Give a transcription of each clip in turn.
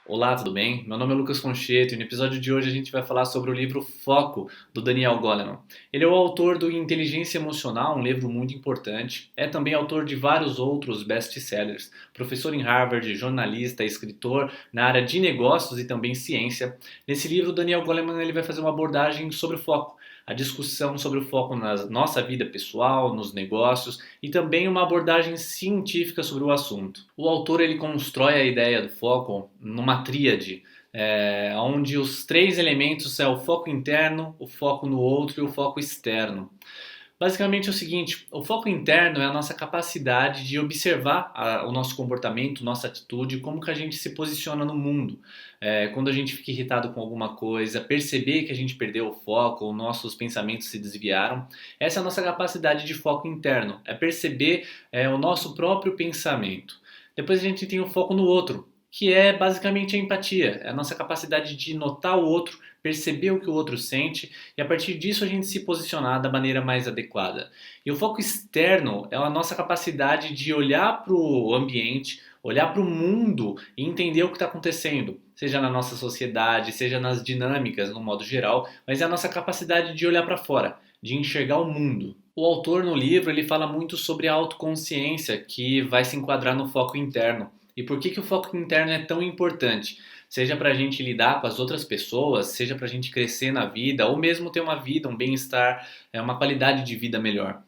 Olá, tudo bem? Meu nome é Lucas Concheto e no episódio de hoje a gente vai falar sobre o livro Foco, do Daniel Goleman. Ele é o autor do Inteligência Emocional, um livro muito importante. É também autor de vários outros best-sellers. Professor em Harvard, jornalista, escritor na área de negócios e também ciência. Nesse livro, o Daniel Goleman ele vai fazer uma abordagem sobre o foco. A discussão sobre o foco na nossa vida pessoal, nos negócios e também uma abordagem científica sobre o assunto. O autor ele constrói a ideia do foco numa tríade, onde os três elementos são o foco interno, o foco no outro e o foco externo. Basicamente é o seguinte, o foco interno é a nossa capacidade de observar o nosso comportamento, nossa atitude, como que a gente se posiciona no mundo. Quando a gente fica irritado com alguma coisa, perceber que a gente perdeu o foco, ou nossos pensamentos se desviaram. Essa é a nossa capacidade de foco interno, é perceber o nosso próprio pensamento. Depois a gente tem o foco no outro, que é basicamente a empatia, é a nossa capacidade de notar o outro, perceber o que o outro sente e a partir disso a gente se posicionar da maneira mais adequada. E o foco externo é a nossa capacidade de olhar para o ambiente, olhar para o mundo e entender o que está acontecendo, seja na nossa sociedade, seja nas dinâmicas no modo geral, mas é a nossa capacidade de olhar para fora, de enxergar o mundo. O autor no livro ele fala muito sobre a autoconsciência que vai se enquadrar no foco interno. E por que o foco interno é tão importante? Seja para a gente lidar com as outras pessoas, seja para a gente crescer na vida, ou mesmo ter uma vida, um bem-estar, uma qualidade de vida melhor.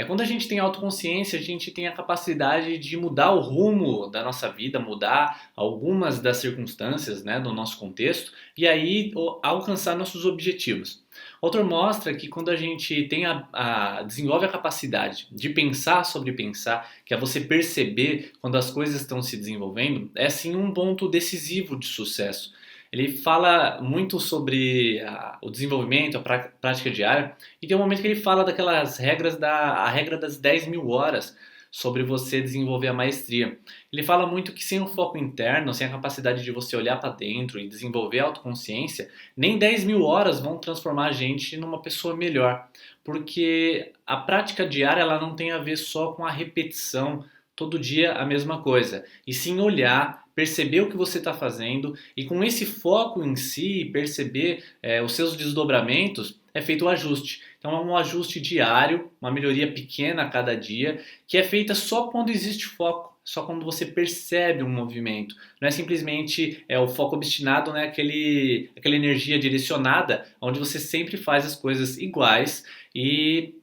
Quando a gente tem autoconsciência, a gente tem a capacidade de mudar o rumo da nossa vida, mudar algumas das circunstâncias, né, do nosso contexto, e aí alcançar nossos objetivos. O autor mostra que quando a gente desenvolve a capacidade de pensar sobre pensar, que é você perceber quando as coisas estão se desenvolvendo, é sim um ponto decisivo de sucesso. Ele fala muito sobre o desenvolvimento, a prática diária, e tem um momento que ele fala daquelas regras a regra das 10.000 horas sobre você desenvolver a maestria. Ele fala muito que sem o foco interno, sem a capacidade de você olhar para dentro e desenvolver a autoconsciência, nem 10.000 horas vão transformar a gente numa pessoa melhor. Porque a prática diária ela não tem a ver só com a repetição, todo dia a mesma coisa, e sim olhar, perceber o que você está fazendo e com esse foco em si, perceber os seus desdobramentos, é feito o ajuste. Então é um ajuste diário, uma melhoria pequena a cada dia, que é feita só quando existe foco, só quando você percebe um movimento. Não é simplesmente o foco obstinado, né? Aquela energia direcionada, onde você sempre faz as coisas iguais e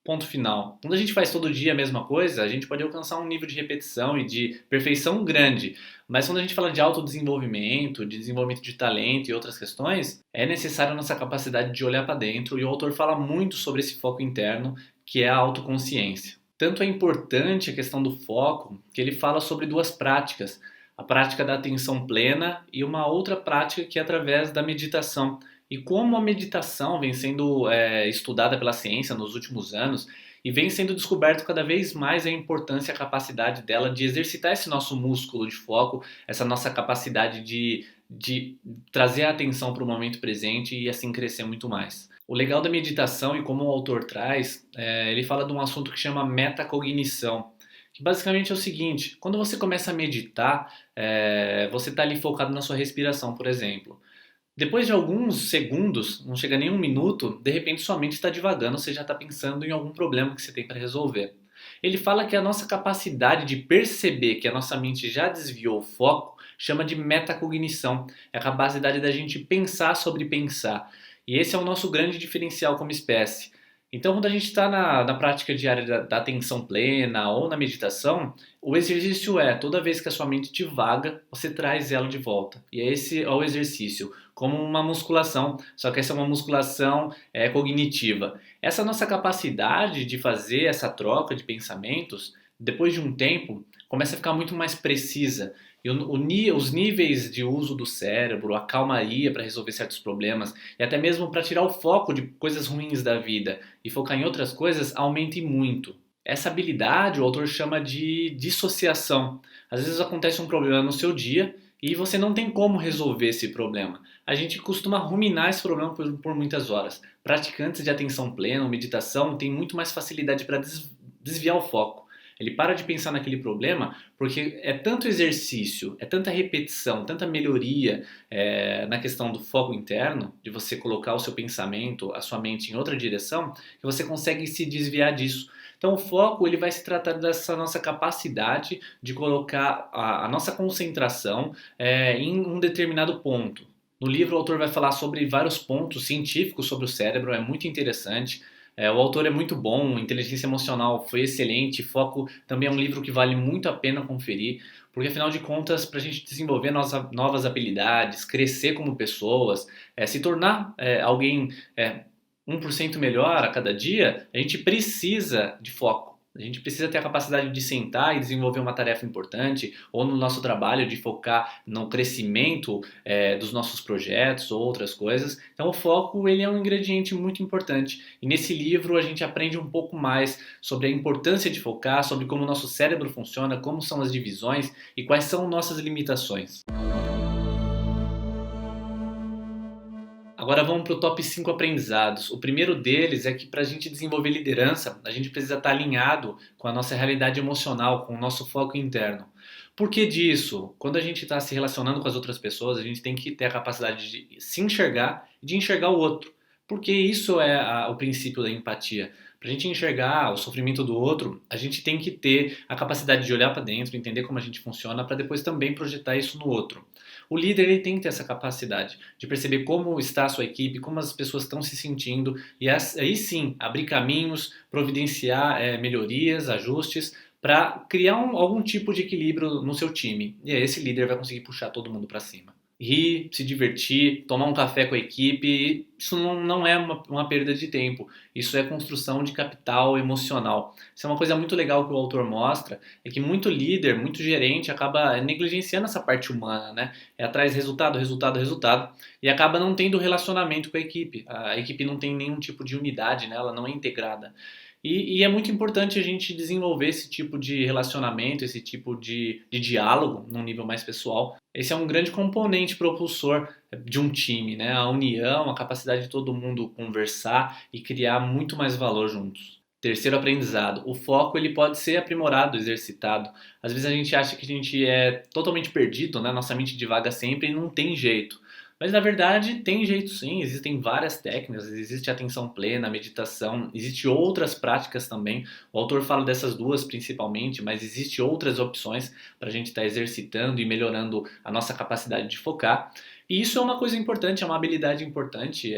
ponto final. Quando a gente faz todo dia a mesma coisa, a gente pode alcançar um nível de repetição e de perfeição grande. Mas quando a gente fala de autodesenvolvimento, de desenvolvimento de talento e outras questões, é necessária a nossa capacidade de olhar para dentro e o autor fala muito sobre esse foco interno, que é a autoconsciência. Tanto é importante a questão do foco que ele fala sobre duas práticas. A prática da atenção plena e uma outra prática que é através da meditação. E como a meditação vem sendo estudada pela ciência nos últimos anos e vem sendo descoberto cada vez mais a importância e a capacidade dela de exercitar esse nosso músculo de foco, essa nossa capacidade de trazer a atenção para o momento presente e assim crescer muito mais. O legal da meditação e como o autor traz, ele fala de um assunto que chama metacognição, que basicamente é o seguinte, quando você começa a meditar, você está ali focado na sua respiração, por exemplo. Depois de alguns segundos, não chega nem um minuto, de repente sua mente está divagando, você já está pensando em algum problema que você tem para resolver. Ele fala que a nossa capacidade de perceber que a nossa mente já desviou o foco chama de metacognição. É a capacidade da gente pensar sobre pensar. E esse é o nosso grande diferencial como espécie. Então, quando a gente está na prática diária da atenção plena ou na meditação, o exercício é, toda vez que a sua mente divaga, você traz ela de volta. E esse é o exercício, como uma musculação, só que essa é uma musculação cognitiva. Essa nossa capacidade de fazer essa troca de pensamentos, depois de um tempo, começa a ficar muito mais precisa. E os níveis de uso do cérebro, a calmaria para resolver certos problemas e até mesmo para tirar o foco de coisas ruins da vida e focar em outras coisas aumente muito. Essa habilidade o autor chama de dissociação. Às vezes acontece um problema no seu dia e você não tem como resolver esse problema. A gente costuma ruminar esse problema por muitas horas. Praticantes de atenção plena ou meditação têm muito mais facilidade para desviar o foco. Ele para de pensar naquele problema porque é tanto exercício, é tanta repetição, tanta melhoria na questão do foco interno, de você colocar o seu pensamento, a sua mente em outra direção, que você consegue se desviar disso. Então o foco ele vai se tratar dessa nossa capacidade de colocar a nossa concentração em um determinado ponto. No livro o autor vai falar sobre vários pontos científicos sobre o cérebro, é muito interessante. O autor é muito bom, inteligência emocional foi excelente, foco também é um livro que vale muito a pena conferir, porque afinal de contas, para a gente desenvolver novas habilidades, crescer como pessoas, se tornar alguém 1% melhor a cada dia, a gente precisa de foco. A gente precisa ter a capacidade de sentar e desenvolver uma tarefa importante, ou no nosso trabalho de focar no crescimento dos nossos projetos ou outras coisas. Então o foco ele é um ingrediente muito importante. E nesse livro a gente aprende um pouco mais sobre a importância de focar, sobre como o nosso cérebro funciona, como são as divisões e quais são nossas limitações. Agora vamos para o top 5 aprendizados. O primeiro deles é que para a gente desenvolver liderança, a gente precisa estar alinhado com a nossa realidade emocional, com o nosso foco interno. Por que disso? Quando a gente está se relacionando com as outras pessoas, a gente tem que ter a capacidade de se enxergar e de enxergar o outro. Porque isso é o princípio da empatia. Para a gente enxergar o sofrimento do outro, a gente tem que ter a capacidade de olhar para dentro, entender como a gente funciona, para depois também projetar isso no outro. O líder ele tem que ter essa capacidade de perceber como está a sua equipe, como as pessoas estão se sentindo e aí sim abrir caminhos, providenciar melhorias, ajustes para criar algum tipo de equilíbrio no seu time. E aí esse líder vai conseguir puxar todo mundo para cima. Rir, se divertir, tomar um café com a equipe, isso não é uma perda de tempo, isso é construção de capital emocional. Isso é uma coisa muito legal que o autor mostra, é que muito líder, muito gerente acaba negligenciando essa parte humana, né? É atrás resultado, resultado, resultado, e acaba não tendo relacionamento com a equipe não tem nenhum tipo de unidade, né? Ela não é integrada. E é muito importante a gente desenvolver esse tipo de relacionamento, esse tipo de diálogo num nível mais pessoal. Esse é um grande componente propulsor de um time, né? A união, a capacidade de todo mundo conversar e criar muito mais valor juntos. Terceiro aprendizado, o foco ele pode ser aprimorado, exercitado. Às vezes a gente acha que a gente é totalmente perdido, né? Nossa mente divaga sempre e não tem jeito. Mas na verdade tem jeito sim, existem várias técnicas, existe atenção plena, meditação, existe outras práticas também. O autor fala dessas duas principalmente, mas existe outras opções para a gente estar exercitando e melhorando a nossa capacidade de focar. E isso é uma coisa importante, é uma habilidade importante.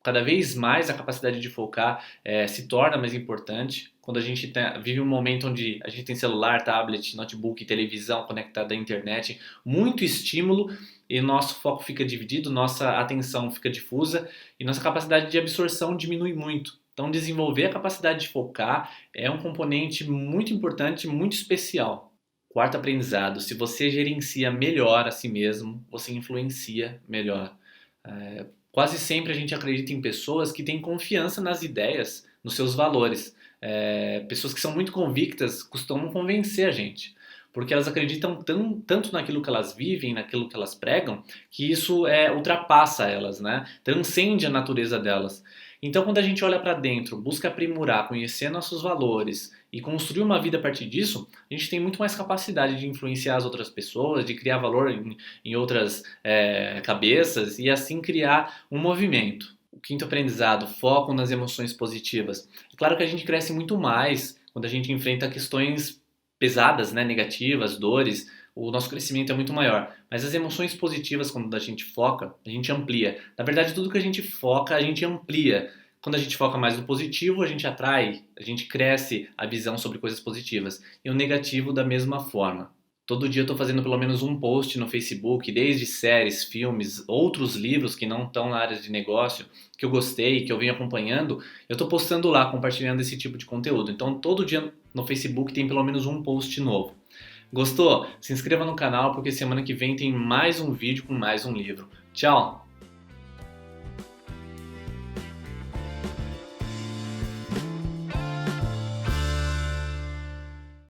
Cada vez mais a capacidade de focar se torna mais importante. Quando a gente vive um momento onde a gente tem celular, tablet, notebook, televisão conectada à internet, muito estímulo e nosso foco fica dividido, nossa atenção fica difusa e nossa capacidade de absorção diminui muito. Então, desenvolver a capacidade de focar é um componente muito importante, muito especial. Quarto aprendizado, se você gerencia melhor a si mesmo, você influencia melhor. Quase sempre a gente acredita em pessoas que têm confiança nas ideias, nos seus valores. Pessoas que são muito convictas costumam convencer a gente, porque elas acreditam tanto naquilo que elas vivem, naquilo que elas pregam, que isso ultrapassa elas, né? Transcende a natureza delas. Então, quando a gente olha para dentro, busca aprimorar, conhecer nossos valores e construir uma vida a partir disso, a gente tem muito mais capacidade de influenciar as outras pessoas, de criar valor em outras cabeças e assim criar um movimento. O quinto aprendizado, foco nas emoções positivas. É claro que a gente cresce muito mais quando a gente enfrenta questões pesadas, né, negativas, dores, o nosso crescimento é muito maior. Mas as emoções positivas, quando a gente foca, a gente amplia. Na verdade, tudo que a gente foca, a gente amplia. Quando a gente foca mais no positivo, a gente atrai, a gente cresce a visão sobre coisas positivas. E o negativo da mesma forma. Todo dia eu estou fazendo pelo menos um post no Facebook, desde séries, filmes, outros livros que não estão na área de negócio, que eu gostei, que eu venho acompanhando, eu estou postando lá, compartilhando esse tipo de conteúdo. Então todo dia no Facebook tem pelo menos um post novo. Gostou? Se inscreva no canal porque semana que vem tem mais um vídeo com mais um livro. Tchau!